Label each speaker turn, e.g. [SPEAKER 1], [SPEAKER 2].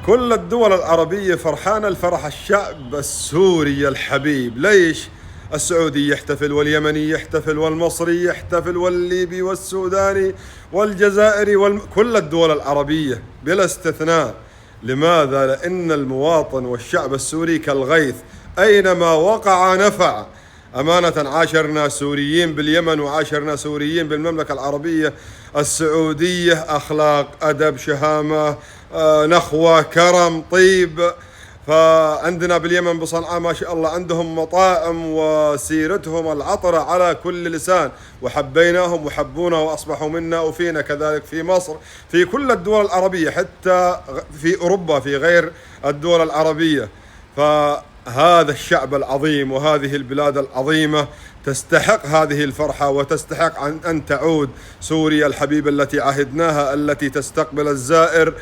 [SPEAKER 1] كل الدول العربية فرحانة الفرح الشعب السوري الحبيب. ليش؟ السعودي يحتفل، واليمني يحتفل، والمصري يحتفل، والليبي والسوداني والجزائري كل الدول العربية بلا استثناء. لماذا؟ لأن المواطن والشعب السوري كالغيث، أينما وقع نفع. أمانة عاشرنا سوريين باليمن، وعاشرنا سوريين بالمملكة العربية السعودية، أخلاق، أدب، شهامة، نخوة، كرم، طيب. فعندنا باليمن بصنعاء ما شاء الله عندهم مطاعم وسيرتهم العطرة على كل لسان، وحبيناهم وحبونا وأصبحوا منا وفينا. كذلك في مصر، في كل الدول العربية، حتى في أوروبا، في غير الدول العربية. فهذا الشعب العظيم وهذه البلاد العظيمة تستحق هذه الفرحة، وتستحق أن تعود سوريا الحبيبة التي عهدناها، التي تستقبل الزائر